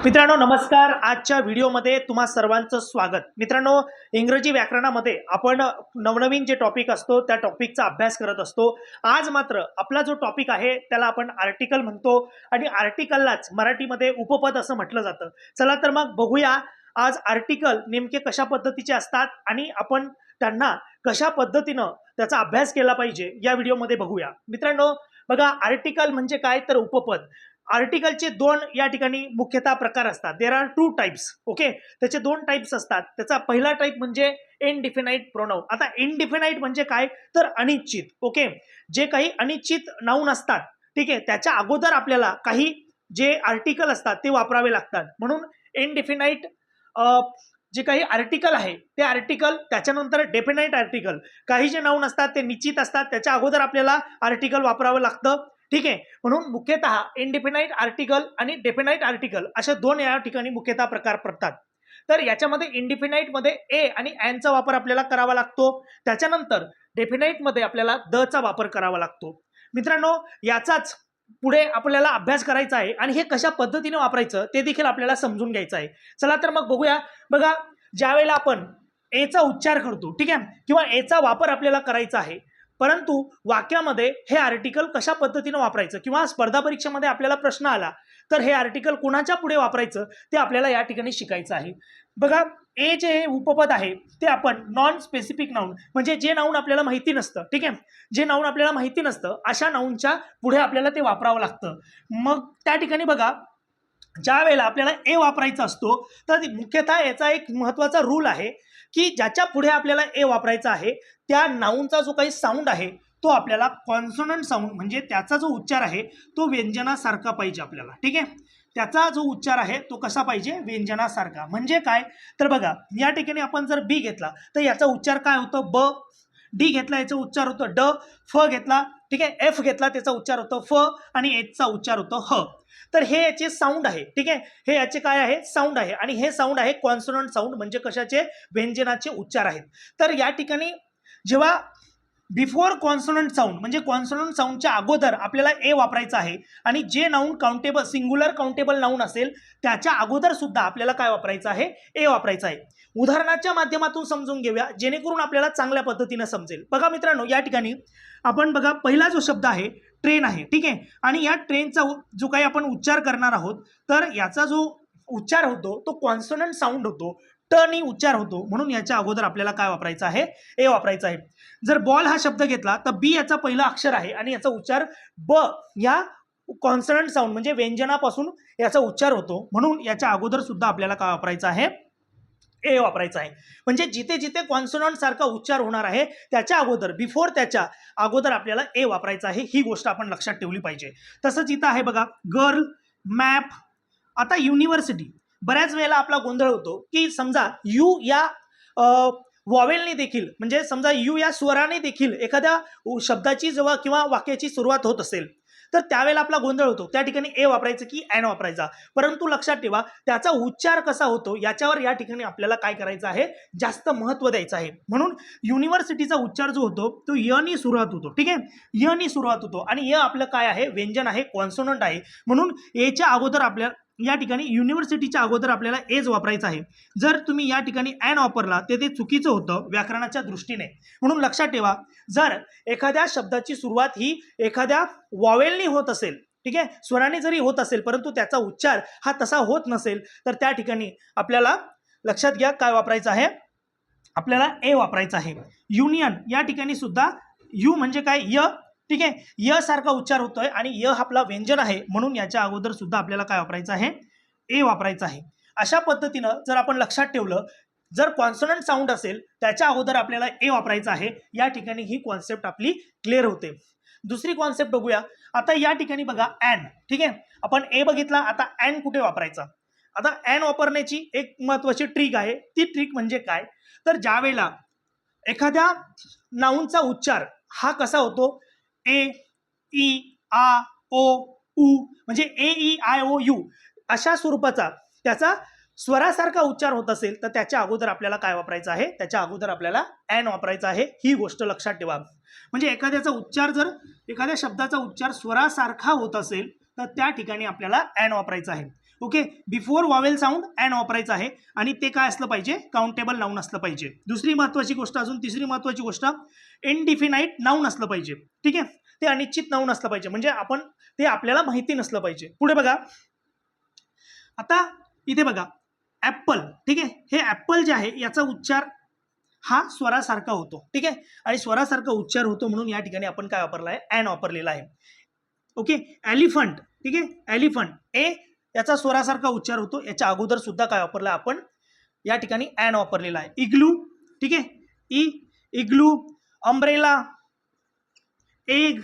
मित्रांनो नमस्कार. आजच्या व्हिडिओमध्ये तुम्हा सर्वांचं स्वागत. मित्रांनो, इंग्रजी व्याकरणामध्ये आपण नवनवीन जे टॉपिक असतो त्या टॉपिकचा अभ्यास करत असतो. आज मात्र आपला जो टॉपिक आहे त्याला आपण आर्टिकल म्हणतो आणि आर्टिकललाच मराठीमध्ये उपपद असं म्हटलं जातं. चला तर मग बघूया आज आर्टिकल नेमके कशा पद्धतीचे असतात आणि आपण त्यांना कशा पद्धतीनं त्याचा अभ्यास केला पाहिजे या व्हिडिओमध्ये बघूया. मित्रांनो बघा, आर्टिकल म्हणजे काय तर उपपद. आर्टिकलचे दोन या ठिकाणी मुख्यतः प्रकार असतात. There are two types. Okay, त्याचे दोन टाइप्स असतात. त्याचा पहिला टाइप म्हणजे इनडिफिनाइट प्रोनाउन. आता इनडिफिनाइट म्हणजे काय तर अनिश्चित. ओके, जे काही अनिश्चित नाऊन असतात, ठीक आहे, त्याच्या अगोदर आपल्याला काही जे आर्टिकल असतात ते वापरावे लागतात. म्हणून इनडिफिनाइट जे काही आर्टिकल आहे ते आर्टिकल, त्याच्यानंतर डेफिनाइट आर्टिकल. काही जे नाऊन असतात ते निश्चित असतात, त्याच्या अगोदर आपल्याला आर्टिकल वापरावं लागतं. ठीक आहे, म्हणून मुख्यतः इनडिफिनाइट आर्टिकल आणि डेफिनाइट आर्टिकल अशा दोन या ठिकाणी मुख्यतः प्रकार पडतात. तर याच्यामध्ये इनडिफिनाइट मध्ये ए आणि चा वापर आपल्याला करावा लागतो. त्याच्यानंतर डेफिनाइट मध्ये आपल्याला द चा वापर करावा लागतो. मित्रांनो, याचाच पुढे आपल्याला अभ्यास करायचा आहे आणि हे कशा पद्धतीने वापरायचं ते देखील आपल्याला समजून घ्यायचं आहे. चला तर मग बघूया. बघा, ज्यावेळेला आपण चा उच्चार करतो, ठीक आहे, किंवा चा वापर आपल्याला करायचा आहे, परंतु वाक्यामध्ये हे आर्टिकल कशा पद्धतीने वापरायचं किंवा स्पर्धा परीक्षेमध्ये आपल्याला प्रश्न आला तर हे आर्टिकल कोणाच्या पुढे वापरायचं ते आपल्याला या ठिकाणी शिकायचं आहे. बघा, जे उपपद आहे ते आपण नॉन स्पेसिफिक नाऊन, म्हणजे जे नाऊन आपल्याला माहिती नसतं, ठीक आहे, जे नाऊन आपल्याला माहिती नसतं अशा नाऊनच्या पुढे आपल्याला ते वापरावं लागतं. मग त्या ठिकाणी बघा, ज्या वेळेला आपल्याला वापरायचा असतो तर मुख्यतः याचा एक महत्त्वाचा रूल आहे की ज्याच्या पुढे आपल्याला वापरायचा आहे त्या नाऊनचा जो काही साऊंड आहे तो आपल्याला कॉन्सोनंट साऊंड, म्हणजे त्याचा जो उच्चार आहे तो व्यंजनासारखा पाहिजे आपल्याला. ठीक आहे, त्याचा जो उच्चार आहे तो कसा पाहिजे, व्यंजनासारखा. म्हणजे काय तर बघा, या ठिकाणी आपण जर बी घेतला तर याचा उच्चार काय होतं ब, डी घेतला याचा उच्चार होतं ड, फ घेतला, ठीक आहे, एफ घेतला त्याचा उच्चार होतं फ आणि एचचा उच्चार होतं ह. तर हे याचे साऊंड आहे. ठीक आहे, हे याचे काय आहे, साऊंड आहे आणि हे साऊंड आहे कॉन्सोनंट साऊंड, म्हणजे कशाचे, व्यंजनाचे उच्चार आहेत. तर या ठिकाणी जेव्हा बिफोर कॉन्सोनंट साऊंड, म्हणजे कॉन्सोनंट साऊंडच्या अगोदर आपल्याला वापरायचं आहे आणि जे noun countable, singular countable noun असेल त्याच्या अगोदर सुद्धा आपल्याला काय वापरायचं आहे, वापरायचं आहे. उदाहरणाच्या माध्यमातून समजून घेऊया जेणेकरून आपल्याला चांगल्या पद्धतीने समजेल. बघा मित्रांनो, या ठिकाणी आपण बघा, पहिला जो शब्द आहे ट्रेन आहे. ठीक आहे, आणि या ट्रेनचा जो काही आपण उच्चार करणार आहोत तर याचा जो उच्चार होतो तो कॉन्सोनंट साऊंड होतो, टनी उच्चार होतो, म्हणून याच्या अगोदर आपल्याला काय वापरायचं आहे, वापरायचं आहे. जर बॉल हा शब्द घेतला तर बी याचा पहिला अक्षर आहे आणि याचा उच्चार ब या कॉन्सोनंट साऊंड, म्हणजे व्यंजनापासून याचा उच्चार होतो, म्हणून याच्या अगोदर सुद्धा आपल्याला काय वापरायचं आहे, वापरायचा आहे. म्हणजे जिथे जिथे कॉन्सोनंट सारखा उच्चार होणार आहे त्याच्या अगोदर, बिफोर त्याच्या अगोदर आपल्याला वापरायचा आहे. ही गोष्ट आपण लक्षात ठेवली पाहिजे. तसंच इथं आहे बघा, गर्ल, मॅप. आता युनिव्हर्सिटी, बऱ्याच वेळेला आपला गोंधळ होतो की समजा यू या वॉवेलने देखील, म्हणजे समजा यू या स्वराने देखील एखाद्या शब्दाची जेव्हा किंवा वाक्याची सुरुवात होत असेल तर त्यावेळेला आपला गोंधळ होतो. त्या ठिकाणी वापरायचं की ॲन वापरायचा. परंतु लक्षात ठेवा, त्याचा उच्चार कसा होतो याच्यावर या ठिकाणी आपल्याला काय करायचं आहे, जास्त महत्त्व द्यायचं आहे. म्हणून युनिव्हर्सिटीचा उच्चार जो होतो तो नी सुरुवात होतो. ठीक आहे, नी सुरुवात होतो आणि आपलं काय आहे, व्यंजन आहे, कॉन्सोनंट आहे. म्हणून च्या अगोदर आपल्या या ठिकाणी युनिव्हर्सिटीच्या अगोदर आपल्याला एज वापरायचं आहे. जर तुम्ही या ठिकाणी ॲन वापरला तर ते चुकीचं होतं व्याकरणाच्या दृष्टीने. म्हणून लक्षात ठेवा, जर एखाद्या शब्दाची सुरुवात ही एखाद्या वॉवेलनी होत असेल, ठीक आहे, स्वराने जरी होत असेल परंतु त्याचा उच्चार हा तसा होत नसेल तर त्या ठिकाणी आपल्याला लक्षात घ्या काय वापरायचं आहे, आपल्याला वापरायचं आहे. युनियन, या ठिकाणी सुद्धा यू म्हणजे काय, ठीक आहे, सारखा उच्चार होतोय आणि आपला व्यंजन आहे, म्हणून याच्या अगोदर सुद्धा आपल्याला काय वापरायचं आहे, वापरायचं आहे. अशा पद्धतीनं जर आपण लक्षात ठेवलं, जर कॉन्सोनंट साऊंड असेल त्याच्या अगोदर आपल्याला वापरायचं आहे. या ठिकाणी ही कॉन्सेप्ट आपली क्लिअर होते. दुसरी कॉन्सेप्ट बघूया. आता या ठिकाणी बघा ॲन, ठीक आहे, आपण बघितला, आता ॲन कुठे वापरायचा. आता ॲन वापरण्याची एक महत्वाची ट्रिक आहे. ती ट्रिक म्हणजे काय तर ज्या वेळेला एखाद्या नाऊनचा उच्चार हा कसा होतो, ई आ ओ उ, म्हणजे ई आय ओ यू अशा स्वरूपाचा त्याचा स्वरासारखा उच्चार होत असेल तर त्याच्या अगोदर आपल्याला काय वापरायचं आहे, त्याच्या अगोदर आपल्याला ॲन वापरायचा आहे. ही गोष्ट लक्षात ठेवा. म्हणजे एखाद्याचा उच्चार, जर एखाद्या शब्दाचा उच्चार स्वरासारखा होत असेल तर त्या ठिकाणी आपल्याला ॲन वापरायचा आहे. Okay, before vowel sound and वापरायचं आहे आणि ते काय असलं पाहिजे, काउंटेबल नाऊन असलं पाहिजे. दुसरी महत्त्वाची गोष्ट, अजून तिसरी महत्त्वाची गोष्ट, इनडिफिनाईट नाऊन असलं पाहिजे. ठीक आहे, ते अनिश्चित नाऊन असलं पाहिजे, म्हणजे आपण ते आपल्याला माहिती नसलं पाहिजे. पुढे बघा, आता इथे बघा ॲपल. ठीक आहे, हे ॲपल जे आहे याचा उच्चार हा स्वरासारखा होतो. ठीक आहे, आणि स्वरासारखा उच्चार होतो म्हणून या ठिकाणी आपण काय वापरला आहे, अँड वापरलेला आहे. Okay, elephant. ठीक आहे, एलिफंट ए याचा स्वरासारखा उच्चार होतो, याच्या अगोदर सुद्धा काय वापरला आपण या ठिकाणी अँड वापरलेला आहे. इग्लू. ठीक आहे, इग्लू, अम्ब्रेला, एग.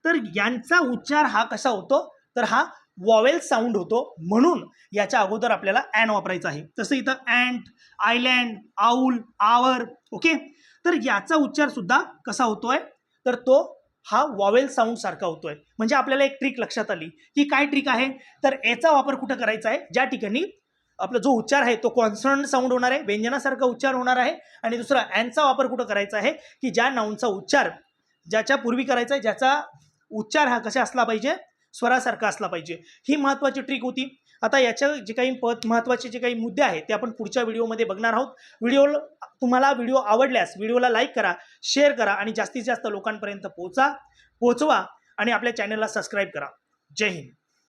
तर यांचा उच्चार हा कसा होतो, तर हा वॉवेल साऊंड होतो म्हणून याच्या अगोदर आपल्याला अँड वापरायचं आहे. तसं इथं अँट, आयलँड, आऊल, आवर. ओके, तर याचा उच्चार सुद्धा कसा होतोय, तर तो हा वॉवेल साऊंड सारखा होतोय. म्हणजे आपल्याला एक ट्रिक लक्षात आली. की काय ट्रिक आहे, तर याचा वापर कुठं करायचा आहे, ज्या ठिकाणी आपला जो उच्चार आहे तो कॉन्सनंट साऊंड होणार आहे, व्यंजनासारखा उच्चार होणार आहे. आणि दुसरा अँडचा वापर कुठं करायचा आहे, की ज्या नाऊनचा उच्चार ज्याच्या पूर्वी करायचा आहे, ज्याचा उच्चार हा कसा असला पाहिजे, स्वरासारखा असला पाहिजे. ही महत्त्वाची ट्रिक होती. आता याच्या जे काही महत्त्वाचे जे काही मुद्दे आहेत ते आपण पुढच्या व्हिडिओमध्ये बघणार आहोत. तुम्हाला व्हिडिओ आवडल्यास व्हिडिओला लाईक करा, शेअर करा आणि जास्तीत जास्त लोकांपर्यंत पोहोचवा आणि आपल्या चॅनलला सबस्क्राईब करा. जय हिंद.